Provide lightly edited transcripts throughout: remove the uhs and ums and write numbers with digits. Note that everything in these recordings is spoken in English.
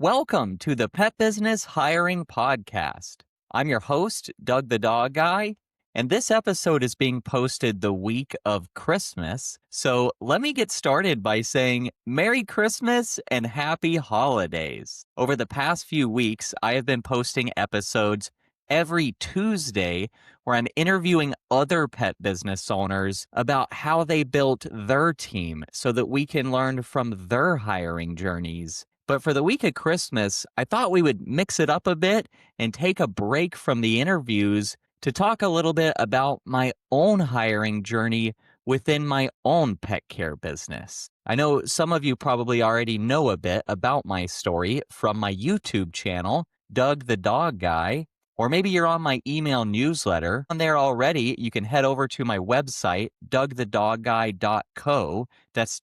Welcome to the Pet Business Hiring Podcast. I'm your host, Doug the Dog Guy, and this episode is being posted the week of Christmas. So let me get started by saying Merry Christmas and Happy Holidays. Over the past few weeks, I have been posting episodes every Tuesday where I'm interviewing other pet business owners about how they built their team so that we can learn from their hiring journeys. But for the week of Christmas, I thought we would mix it up a bit and take a break from the interviews to talk a little bit about my own hiring journey within my own pet care business. I know some of you probably already know a bit about my story from my YouTube channel, Doug the Dog Guy, or maybe you're on my email newsletter. On there already, you can head over to my website, dougthedogguy.co, that's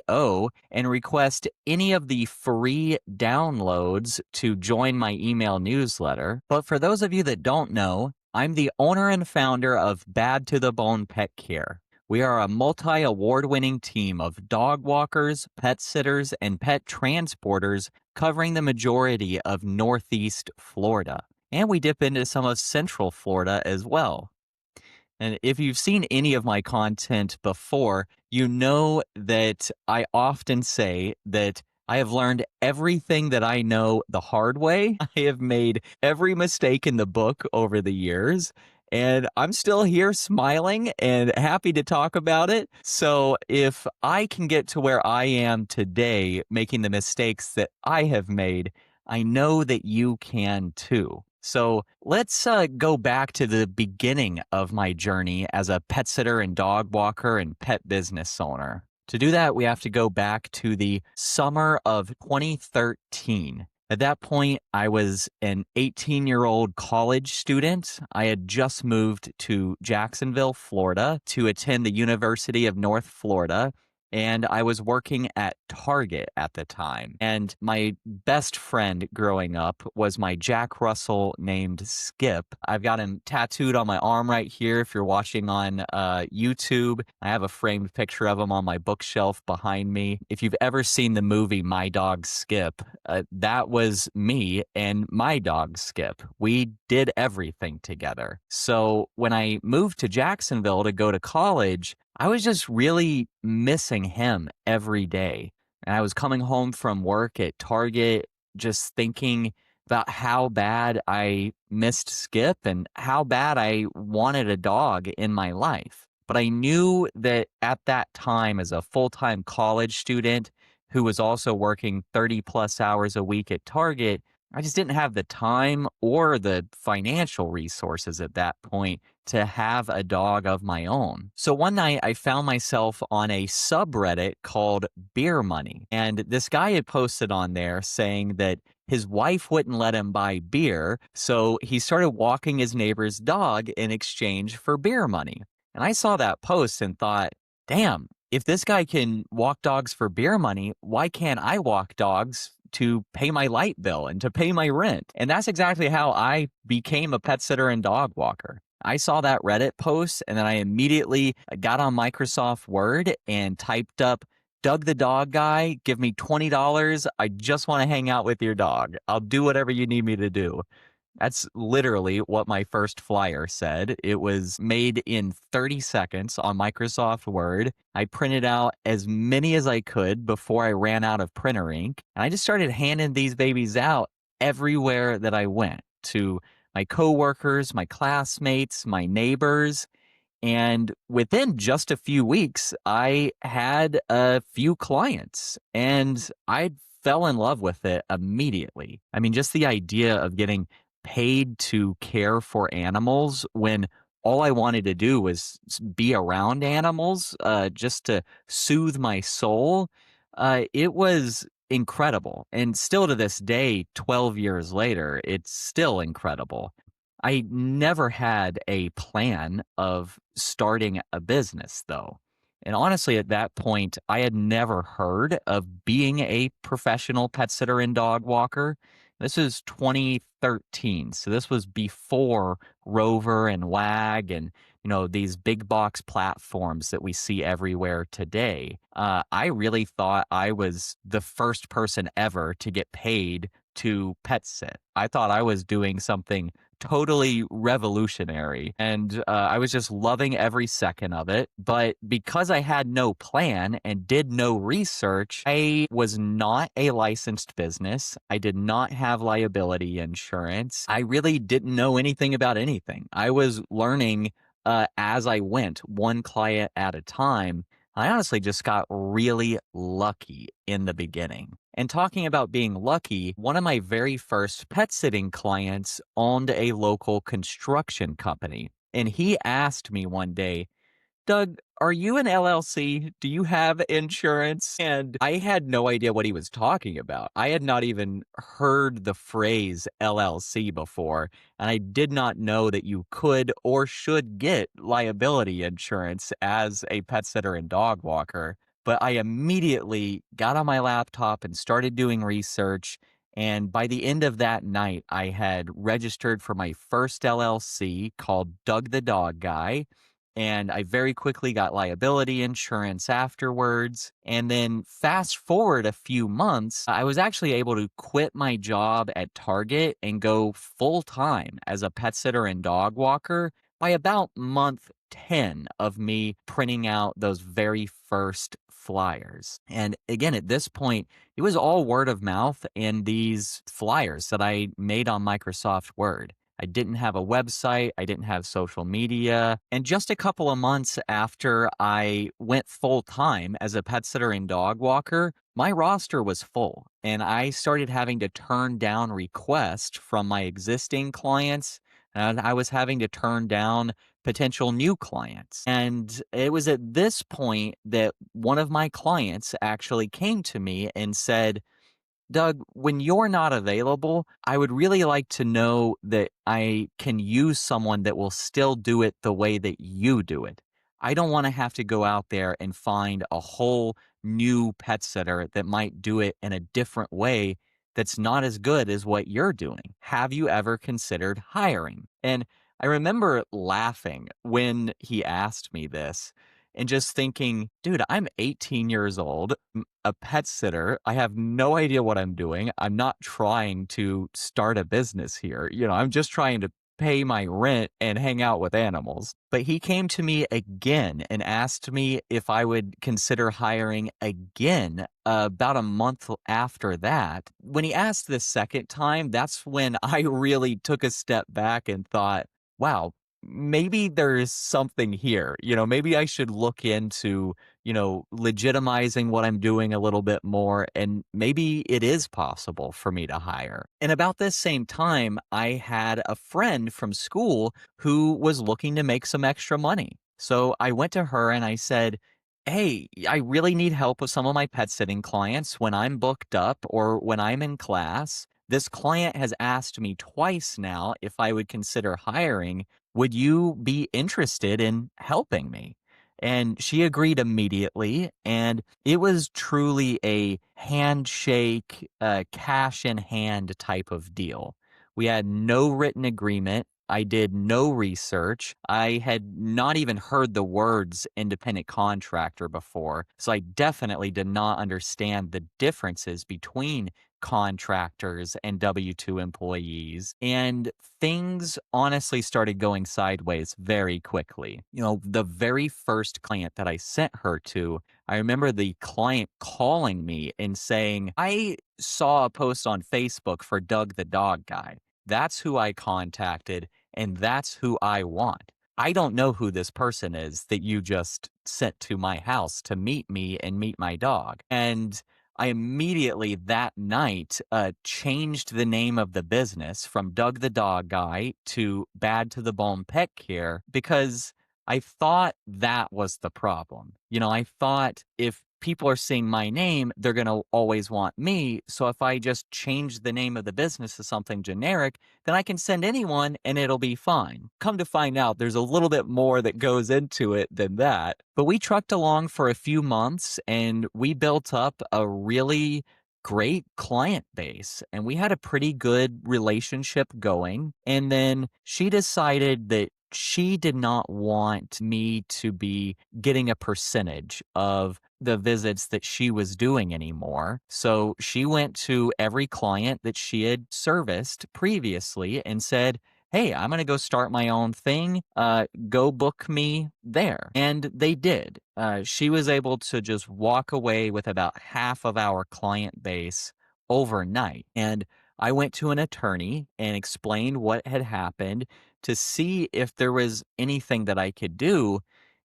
.co, and request any of the free downloads to join my email newsletter. But for those of you that don't know, I'm the owner and founder of Bad to the Bone Pet Care. We are a multi-award-winning team of dog walkers, pet sitters, and pet transporters covering the majority of Northeast Florida. And we dip into some of Central Florida as well. And if you've seen any of my content before, you know that I often say that I have learned everything that I know the hard way. I have made every mistake in the book over the years, and I'm still here smiling and happy to talk about it. So if I can get to where I am today, making the mistakes that I have made, I know that you can too. So let's go back to the beginning of my journey as a pet sitter and dog walker and pet business owner. To do that, we have to go back to the summer of 2013. At that point, I was an 18-year-old college student. I had just moved to Jacksonville, Florida, to attend the University of North Florida. And I was working at Target at the time. And my best friend growing up was my Jack Russell named Skip. I've got him tattooed on my arm right here. If you're watching on YouTube, I have a framed picture of him on my bookshelf behind me. If you've ever seen the movie My Dog Skip, that was me and my dog Skip. We did everything together. So when I moved to Jacksonville to go to college, I was just really missing him every day. And I was coming home from work at Target just thinking about how bad I missed Skip and how bad I wanted a dog in my life. But I knew that at that time, as a full-time college student who was also working 30 plus hours a week at Target, I just didn't have the time or the financial resources at that point to have a dog of my own. So one night I found myself on a subreddit called Beer Money. And this guy had posted on there saying that his wife wouldn't let him buy beer. So he started walking his neighbor's dog in exchange for beer money. And I saw that post and thought, damn, if this guy can walk dogs for beer money, why can't I walk dogs to pay my light bill and to pay my rent? And that's exactly how I became a pet sitter and dog walker. I saw that Reddit post and then I immediately got on Microsoft Word and typed up, Doug the Dog Guy, give me $20. I just want to hang out with your dog. I'll do whatever you need me to do. That's literally what my first flyer said. It was made in 30 seconds on Microsoft Word. I printed out as many as I could before I ran out of printer ink. And I just started handing these babies out everywhere that I went, to my coworkers, my classmates, my neighbors. And within just a few weeks, I had a few clients and I fell in love with it immediately. I mean, just the idea of getting paid to care for animals when all I wanted to do was be around animals, just to soothe my soul. It was incredible. And still to this day, 12 years later, it's still incredible. I never had a plan of starting a business, though. And honestly, at that point, I had never heard of being a professional pet sitter and dog walker. This is 2013, so this was before Rover and Wag and these big box platforms that we see everywhere today. I really thought I was the first person ever to get paid to pet sit. I thought I was doing something totally revolutionary. And I was just loving every second of it. But because I had no plan and did no research, I was not a licensed business. I did not have liability insurance. I really didn't know anything about anything. I was learning as I went, one client at a time. I honestly just got really lucky in the beginning. And talking about being lucky, one of my very first pet sitting clients owned a local construction company. And he asked me one day, Doug, are you an LLC? Do you have insurance? And I had no idea what he was talking about. I had not even heard the phrase LLC before, and I did not know that you could or should get liability insurance as a pet sitter and dog walker. But I immediately got on my laptop and started doing research. And by the end of that night, I had registered for my first LLC called Doug the Dog Guy. And I very quickly got liability insurance afterwards. And then fast forward a few months, I was actually able to quit my job at Target and go full time as a pet sitter and dog walker by about month 10 of me printing out those very first flyers. And again, at this point, it was all word of mouth and these flyers that I made on Microsoft Word. I didn't have a website. I didn't have social media. And just a couple of months after I went full time as a pet sitter and dog walker, my roster was full. And I started having to turn down requests from my existing clients. And I was having to turn down potential new clients. And it was at this point that one of my clients actually came to me and said, Doug, when you're not available, I would really like to know that I can use someone that will still do it the way that you do it. I don't want to have to go out there and find a whole new pet sitter that might do it in a different way that's not as good as what you're doing. Have you ever considered hiring? And I remember laughing when he asked me this and just thinking, dude, I'm 18 years old, a pet sitter. I have no idea what I'm doing. I'm not trying to start a business here. I'm just trying to pay my rent and hang out with animals. But he came to me again and asked me if I would consider hiring again about a month after that. When he asked the second time, that's when I really took a step back and thought, wow, maybe there's something here. Maybe I should look into, legitimizing what I'm doing a little bit more. And maybe it is possible for me to hire. And about this same time, I had a friend from school who was looking to make some extra money. So I went to her and I said, hey, I really need help with some of my pet sitting clients when I'm booked up or when I'm in class. This client has asked me twice now if I would consider hiring. Would you be interested in helping me? And she agreed immediately. And it was truly a handshake, cash in hand type of deal. We had no written agreement. I did no research. I had not even heard the words independent contractor before. So I definitely did not understand the differences between contractors and W-2 employees. And things honestly started going sideways very quickly. The very first client that I sent her to, I remember the client calling me and saying, I saw a post on Facebook for Doug the Dog Guy. That's who I contacted, and that's who I want. I don't know who this person is that you just sent to my house to meet me and meet my dog. And I immediately that night changed the name of the business from Doug the Dog Guy to Bad to the Bone Pet Care because I thought that was the problem. I thought if people are seeing my name, they're going to always want me. So if I just change the name of the business to something generic, then I can send anyone and it'll be fine. Come to find out, there's a little bit more that goes into it than that. But we trucked along for a few months and we built up a really great client base and we had a pretty good relationship going. And then she decided that she did not want me to be getting a percentage of the visits that she was doing anymore. So she went to every client that she had serviced previously and said, "Hey, I'm going to go start my own thing. Go book me there." And they did. She was able to just walk away with about half of our client base overnight. And I went to an attorney and explained what had happened to see if there was anything that I could do.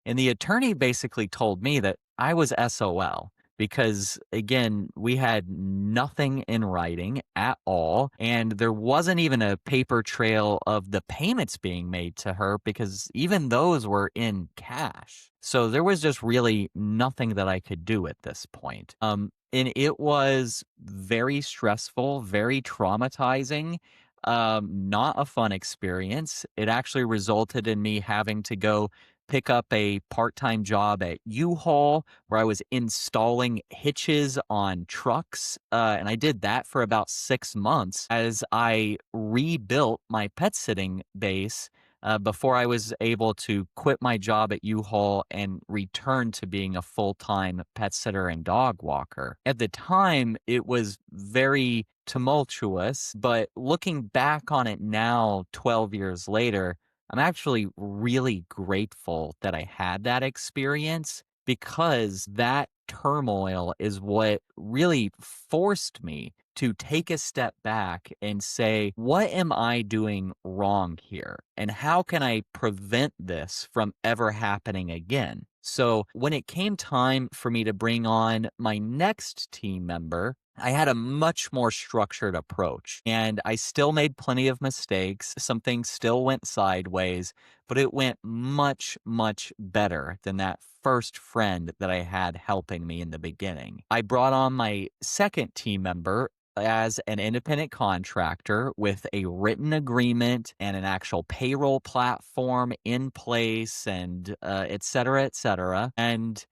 And the attorney basically told me that I was SOL because, again, we had nothing in writing at all. And there wasn't even a paper trail of the payments being made to her because even those were in cash. So there was just really nothing that I could do at this point. And it was very stressful, very traumatizing, not a fun experience. It actually resulted in me having to go pick up a part-time job at U-Haul where I was installing hitches on trucks. And I did that for about 6 months as I rebuilt my pet sitting base before I was able to quit my job at U-Haul and return to being a full-time pet sitter and dog walker. At the time, it was very tumultuous, but looking back on it now, 12 years later, I'm actually really grateful that I had that experience because that turmoil is what really forced me to take a step back and say, what am I doing wrong here? And how can I prevent this from ever happening again? So when it came time for me to bring on my next team member, I had a much more structured approach and I still made plenty of mistakes. Some things still went sideways, but it went much, much better than that first friend that I had helping me in the beginning. I brought on my second team member as an independent contractor with a written agreement and an actual payroll platform in place and et cetera, et cetera. And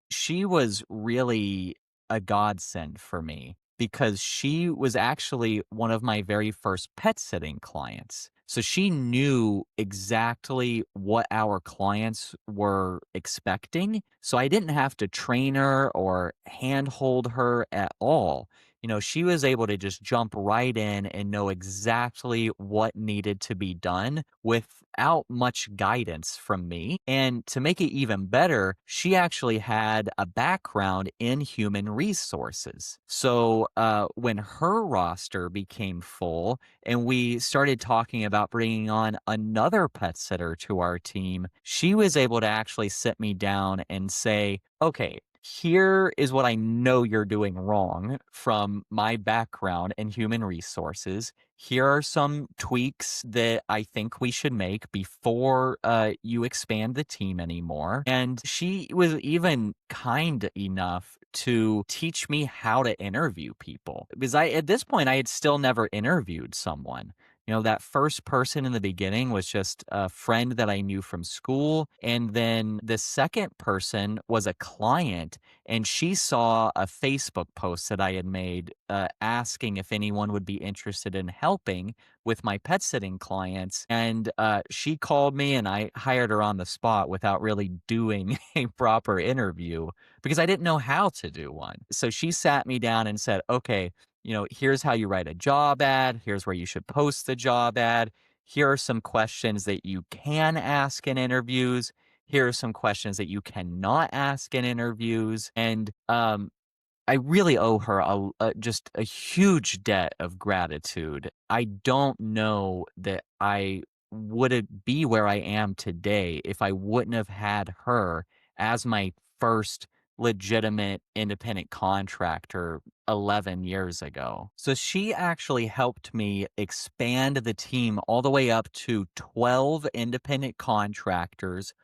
she was really a godsend for me because she was actually one of my very first pet sitting clients. So she knew exactly what our clients were expecting. So I didn't have to train her or handhold her at all. You know, she was able to just jump right in and know exactly what needed to be done without much guidance from me. And to make it even better, she actually had a background in human resources. So when her roster became full and we started talking about bringing on another pet sitter to our team, she was able to actually sit me down and say, okay, here is what I know you're doing wrong from my background in human resources. Here are some tweaks that I think we should make before you expand the team anymore. And she was even kind enough to teach me how to interview people because at this point, I had still never interviewed someone. You know, that first person in the beginning was just a friend that I knew from school. And then the second person was a client, and she saw a Facebook post that I had made asking if anyone would be interested in helping with my pet sitting clients. And she called me, and I hired her on the spot without really doing a proper interview because I didn't know how to do one. So she sat me down and said, okay, you know, here's how you write a job ad. Here's where you should post the job ad. Here are some questions that you can ask in interviews. Here are some questions that you cannot ask in interviews. And I really owe her just a huge debt of gratitude. I don't know that I would be where I am today if I wouldn't have had her as my first legitimate independent contractor 11 years ago. So she actually helped me expand the team all the way up to 12 independent contractors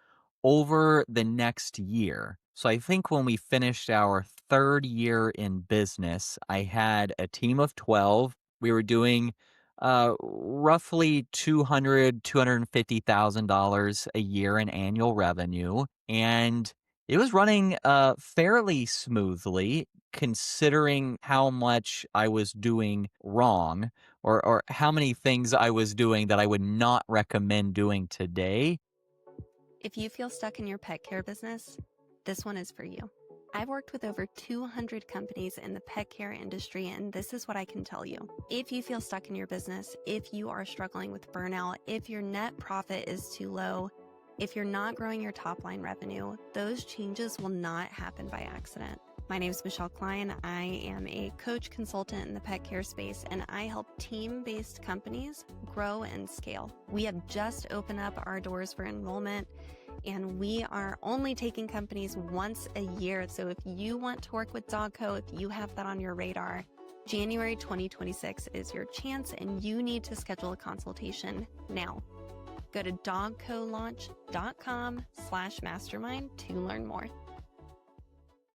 over the next year. So I think when we finished our third year in business, I had a team of 12. We were doing roughly $250,000 a year in annual revenue. And it was running fairly smoothly considering how much I was doing wrong. or how many things I was doing that I would not recommend doing today. If you feel stuck in your pet care business, this one is for you. I've worked with over 200 companies in the pet care industry, and this is what I can tell you. If you feel stuck in your business, if you are struggling with burnout, if your net profit is too low, if you're not growing your top line revenue, those changes will not happen by accident. My name is Michelle Klein. I am a coach consultant in the pet care space, and I help team-based companies grow and scale. We have just opened up our doors for enrollment, and we are only taking companies once a year. So if you want to work with Dogco, if you have that on your radar, January 2026 is your chance, and you need to schedule a consultation now. Go to dogcolaunch.com/mastermind to learn more.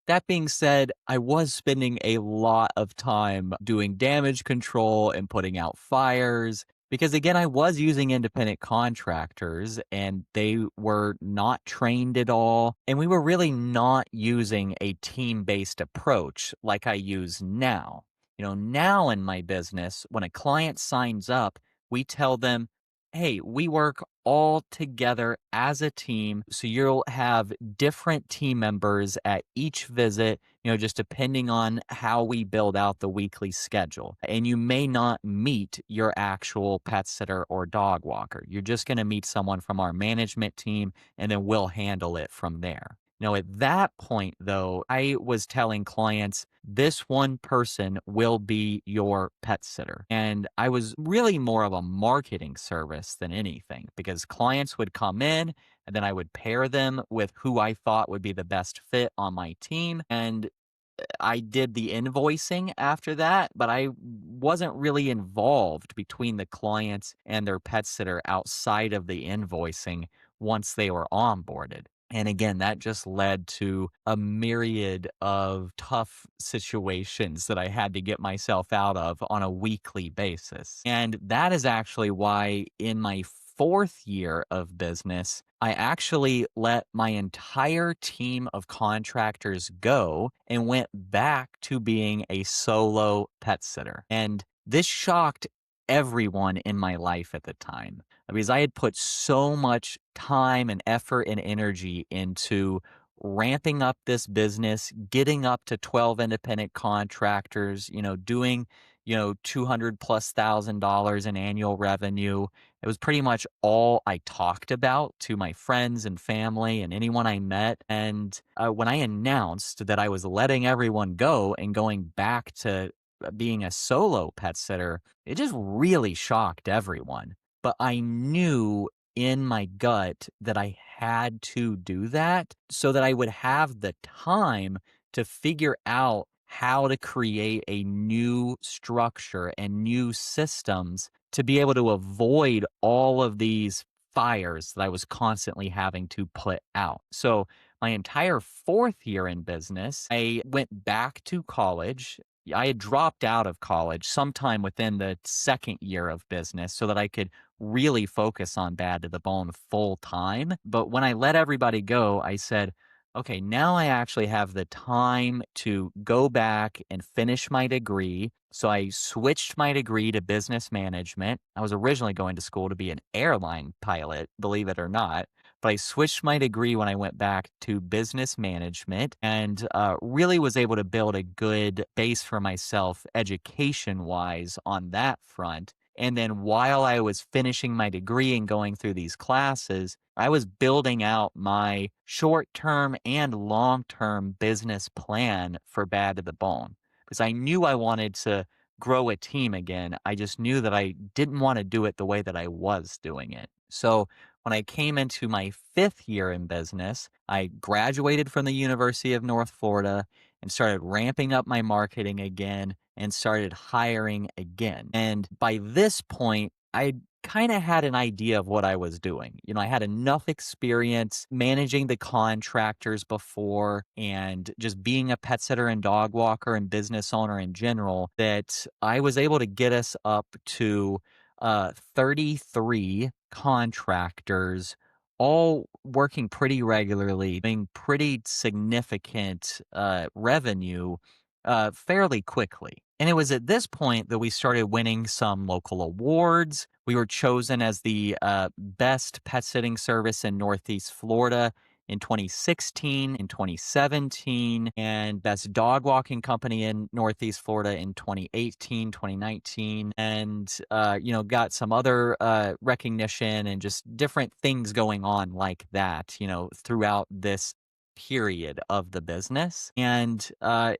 That being said, I was spending a lot of time doing damage control and putting out fires because, again, I was using independent contractors and they were not trained at all. And we were really not using a team-based approach like I use now. Now in my business, when a client signs up, we tell them, hey, we work all together as a team. So you'll have different team members at each visit, just depending on how we build out the weekly schedule. And you may not meet your actual pet sitter or dog walker. You're just going to meet someone from our management team, and then we'll handle it from there. At that point, though, I was telling clients, this one person will be your pet sitter. And I was really more of a marketing service than anything because clients would come in and then I would pair them with who I thought would be the best fit on my team. And I did the invoicing after that, but I wasn't really involved between the clients and their pet sitter outside of the invoicing once they were onboarded. And again, that just led to a myriad of tough situations that I had to get myself out of on a weekly basis. And that is actually why in my fourth year of business, I actually let my entire team of contractors go and went back to being a solo pet sitter. And this shocked everyone in my life at the time because I had put so much time and effort and energy into ramping up this business, getting up to 12 independent contractors, doing, 200 plus $1,000 in annual revenue. It was pretty much all I talked about to my friends and family and anyone I met. And when I announced that I was letting everyone go and going back to being a solo pet sitter, it just really shocked everyone. But I knew in my gut that I had to do that so that I would have the time to figure out how to create a new structure and new systems to be able to avoid all of these fires that I was constantly having to put out. So my entire fourth year in business, I went back to college. I had dropped out of college sometime within the second year of business so that I could really focus on Bad to the Bone full time. But when I let everybody go, I said, okay, now I actually have the time to go back and finish my degree. So I switched my degree to business management. I was originally going to school to be an airline pilot, believe it or not. But I switched my degree when I went back to business management and really was able to build a good base for myself education wise on that front. And then while I was finishing my degree and going through these classes, I was building out my short-term and long-term business plan for Bad to the Bone because I knew I wanted to grow a team again. I just knew that I didn't want to do it the way that I was doing it. So when I came into my fifth year in business, I graduated from the University of North Florida and started ramping up my marketing again and started hiring again. And by this point, I kind of had an idea of what I was doing. I had enough experience managing the contractors before and just being a pet sitter and dog walker and business owner in general that I was able to get us up to 33 contractors all working pretty regularly, being pretty significant revenue fairly quickly. And it was at this point that we started winning some local awards. We were chosen as the best pet sitting service in Northeast Florida in 2016, in 2017, and best dog walking company in Northeast Florida in 2018, 2019, and got some other recognition and just different things going on like that, throughout this period of the business. And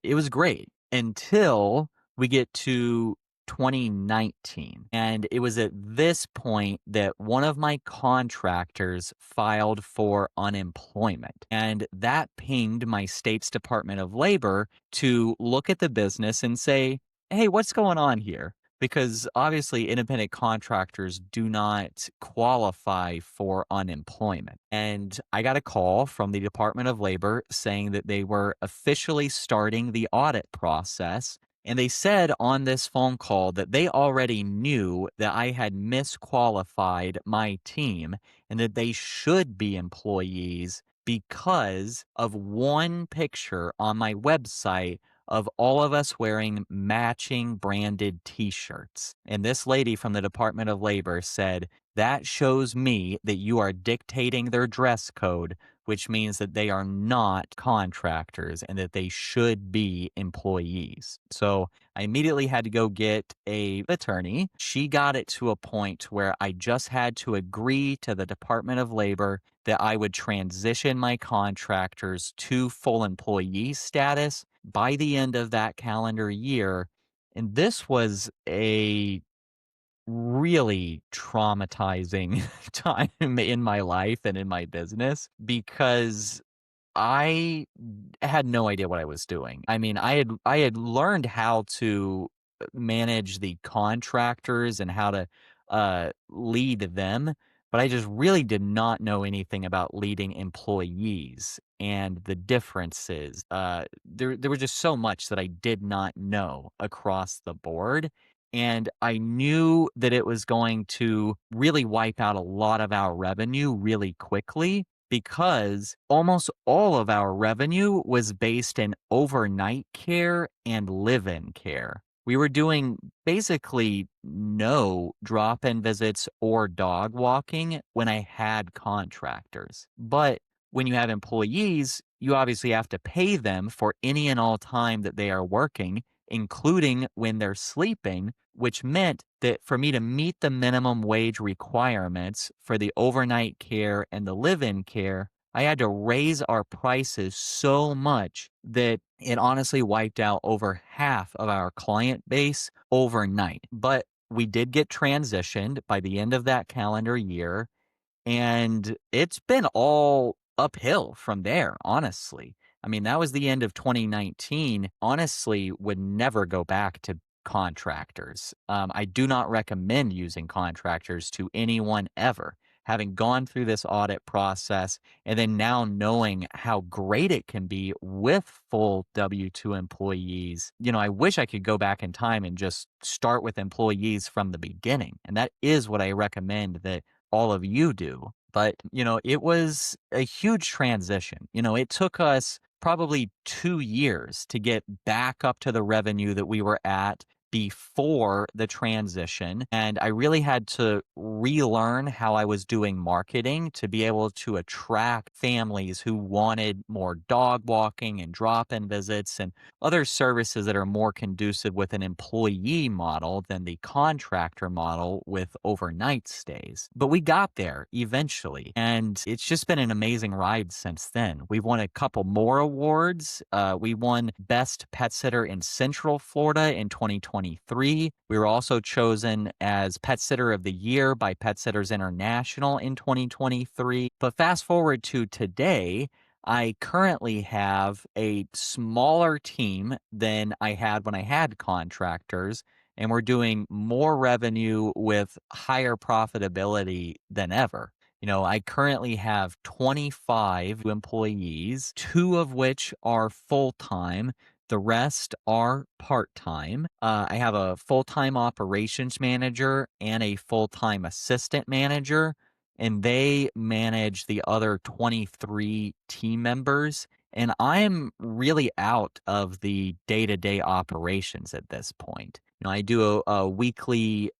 it was great until we get to 2019. And it was at this point that one of my contractors filed for unemployment. And that pinged my state's Department of Labor to look at the business and say, hey, what's going on here? Because obviously independent contractors do not qualify for unemployment. And I got a call from the Department of Labor saying that they were officially starting the audit process. And they said on this phone call that they already knew that I had misqualified my team and that they should be employees because of one picture on my website of all of us wearing matching branded t-shirts. And this lady from the Department of Labor said, that shows me that you are dictating their dress code, which means that they are not contractors and that they should be employees. So I immediately had to go get an attorney. She got it to a point where I just had to agree to the Department of Labor that I would transition my contractors to full employee status by the end of that calendar year. And this was a really traumatizing time in my life and in my business because I had no idea what I was doing. I mean, I had learned how to manage the contractors and how to lead them, but I just really did not know anything about leading employees and the differences. There was just so much that I did not know across the board. And I knew that it was going to really wipe out a lot of our revenue really quickly because almost all of our revenue was based in overnight care and live-in care. We were doing basically no drop-in visits or dog walking when I had contractors. But when you have employees, you obviously have to pay them for any and all time that they are working, including when they're sleeping, which meant that for me to meet the minimum wage requirements for the overnight care and the live-in care, I had to raise our prices so much that it honestly wiped out over half of our client base overnight. But we did get transitioned by the end of that calendar year, and it's been all uphill from there, honestly. I mean, that was the end of 2019. Honestly, would never go back to contractors. I do not recommend using contractors to anyone ever. Having gone through this audit process and then now knowing how great it can be with full W 2 employees, I wish I could go back in time and just start with employees from the beginning. And that is what I recommend that all of you do. But, it was a huge transition. It took us probably 2 years to get back up to the revenue that we were at before the transition. And I really had to relearn how I was doing marketing to be able to attract families who wanted more dog walking and drop-in visits and other services that are more conducive with an employee model than the contractor model with overnight stays. But we got there eventually, and it's just been an amazing ride since then. We've won a couple more awards. We won Best Pet Sitter in Central Florida in 2023. We were also chosen as Pet Sitter of the Year by Pet Sitters International in 2023. But fast forward to today, I currently have a smaller team than I had when I had contractors, and we're doing more revenue with higher profitability than ever. I currently have 25 employees, 2 of which are full-time. The rest are part-time. I have a full-time operations manager and a full-time assistant manager, and they manage the other 23 team members. And I'm really out of the day-to-day operations at this point. I do a weekly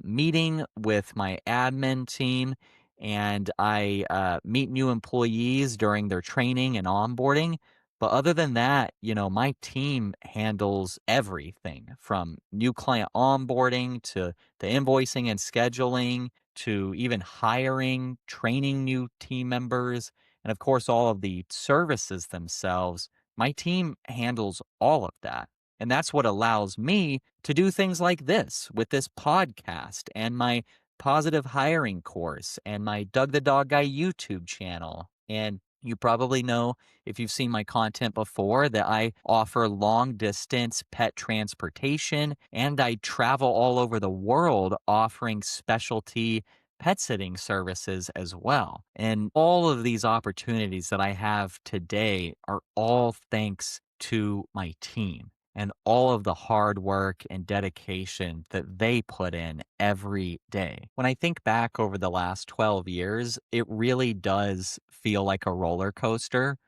meeting with my admin team, and I meet new employees during their training and onboarding. But other than that, my team handles everything from new client onboarding to the invoicing and scheduling to even hiring, training new team members, and of course, all of the services themselves. My team handles all of that. And that's what allows me to do things like this with this podcast and my positive hiring course and my Doug the Dog Guy YouTube channel. And you probably know, if you've seen my content before, that I offer long distance pet transportation and I travel all over the world offering specialty pet sitting services as well. And all of these opportunities that I have today are all thanks to my team and all of the hard work and dedication that they put in every day. When I think back over the last 12 years, it really does feel like a roller coaster.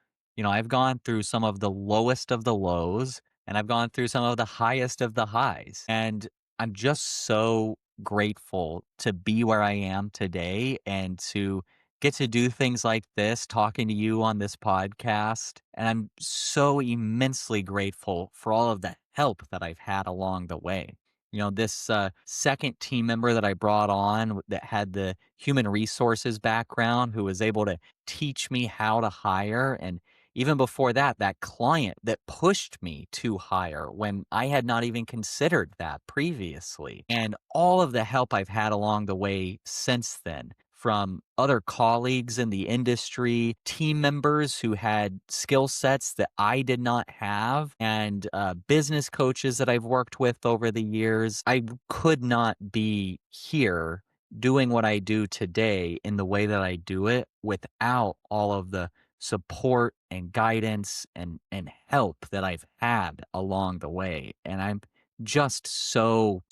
I've gone through some of the lowest of the lows and I've gone through some of the highest of the highs. And I'm just so grateful to be where I am today and to get to do things like this, talking to you on this podcast. And I'm so immensely grateful for all of the help that I've had along the way. This second team member that I brought on that had the human resources background, who was able to teach me how to hire. And even before that, that client that pushed me to hire when I had not even considered that previously. And all of the help I've had along the way since then, from other colleagues in the industry, team members who had skill sets that I did not have, and business coaches that I've worked with over the years. I could not be here doing what I do today in the way that I do it without all of the support and guidance and help that I've had along the way. And I'm just so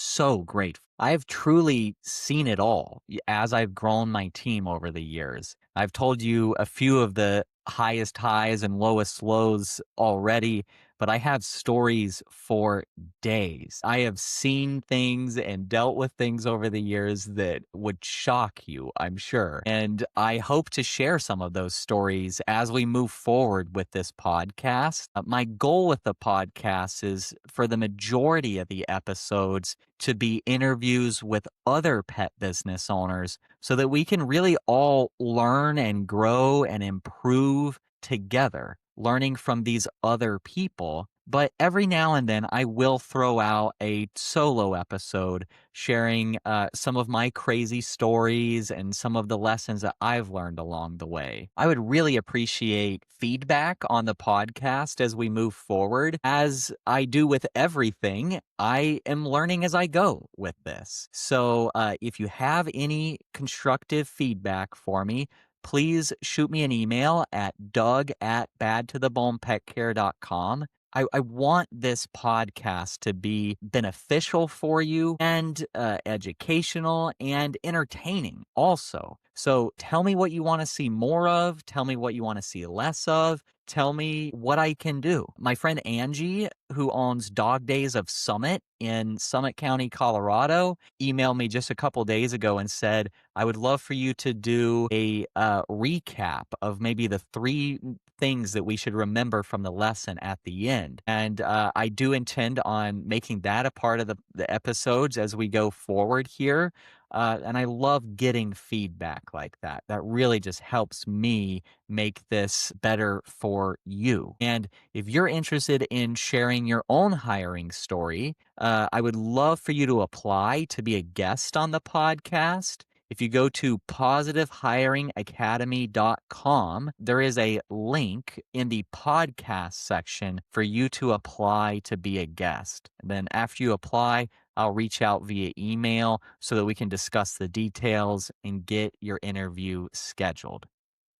grateful. I've truly seen it all as I've grown my team over the years. I've told you a few of the highest highs and lowest lows already, but I have stories for days. I have seen things and dealt with things over the years that would shock you, I'm sure. And I hope to share some of those stories as we move forward with this podcast. My goal with the podcast is for the majority of the episodes to be interviews with other pet business owners so that we can really all learn and grow and improve together, learning from these other people. But every now and then, I will throw out a solo episode sharing some of my crazy stories and some of the lessons that I've learned along the way. I would really appreciate feedback on the podcast as we move forward. As I do with everything, I am learning as I go with this. So if you have any constructive feedback for me, please shoot me an email at doug@badtothebonepetcare.com. I want this podcast to be beneficial for you and educational and entertaining also. So tell me what you want to see more of. Tell me what you want to see less of. Tell me what I can do. My friend Angie, who owns Dog Days of Summit in Summit County, Colorado, emailed me just a couple days ago and said, I would love for you to do a recap of maybe the 3 things that we should remember from the lesson at the end. And I do intend on making that a part of the episodes as we go forward here. And I love getting feedback like that. That really just helps me make this better for you. And if you're interested in sharing your own hiring story, I would love for you to apply to be a guest on the podcast. If you go to positivehiringacademy.com, there is a link in the podcast section for you to apply to be a guest. And then after you apply, I'll reach out via email so that we can discuss the details and get your interview scheduled.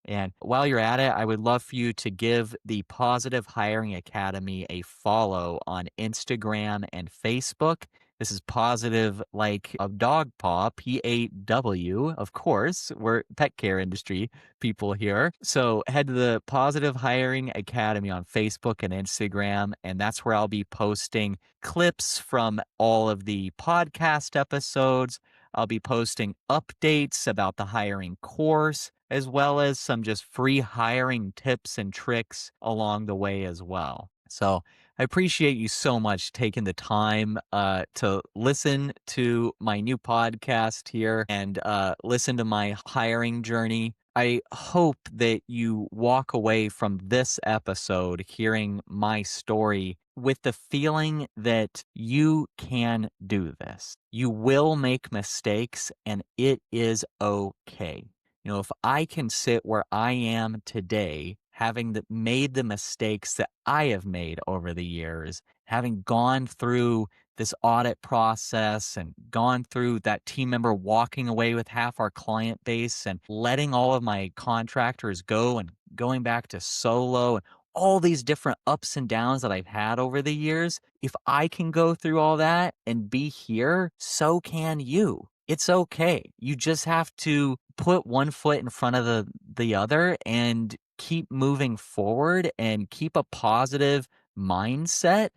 And while you're at it, I would love for you to give the Positive Hiring Academy a follow on Instagram and Facebook. This is positive like a dog paw, PAW, of course. We're pet care industry people here. So head to the Positive Hiring Academy on Facebook and Instagram, and that's where I'll be posting clips from all of the podcast episodes. I'll be posting updates about the hiring course, as well as some just free hiring tips and tricks along the way as well. So I appreciate you so much taking the time to listen to my new podcast here and listen to my hiring journey. I hope that you walk away from this episode hearing my story with the feeling that you can do this. You will make mistakes and it is okay. If I can sit where I am today, having made the mistakes that I have made over the years, having gone through this audit process and gone through that team member walking away with half our client base and letting all of my contractors go and going back to solo and all these different ups and downs that I've had over the years, if I can go through all that and be here, so can you. It's okay. You just have to put one foot in front of the other and keep moving forward and keep a positive mindset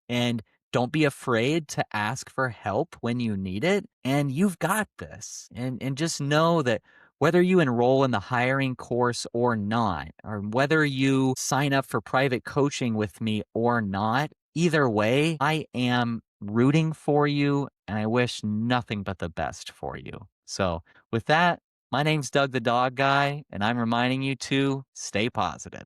and don't be afraid to ask for help when you need it. And you've got this. And just know that whether you enroll in the hiring course or not, or whether you sign up for private coaching with me or not, either way, I am rooting for you and I wish nothing but the best for you. So with that, my name's Doug the Dog Guy, and I'm reminding you to stay positive.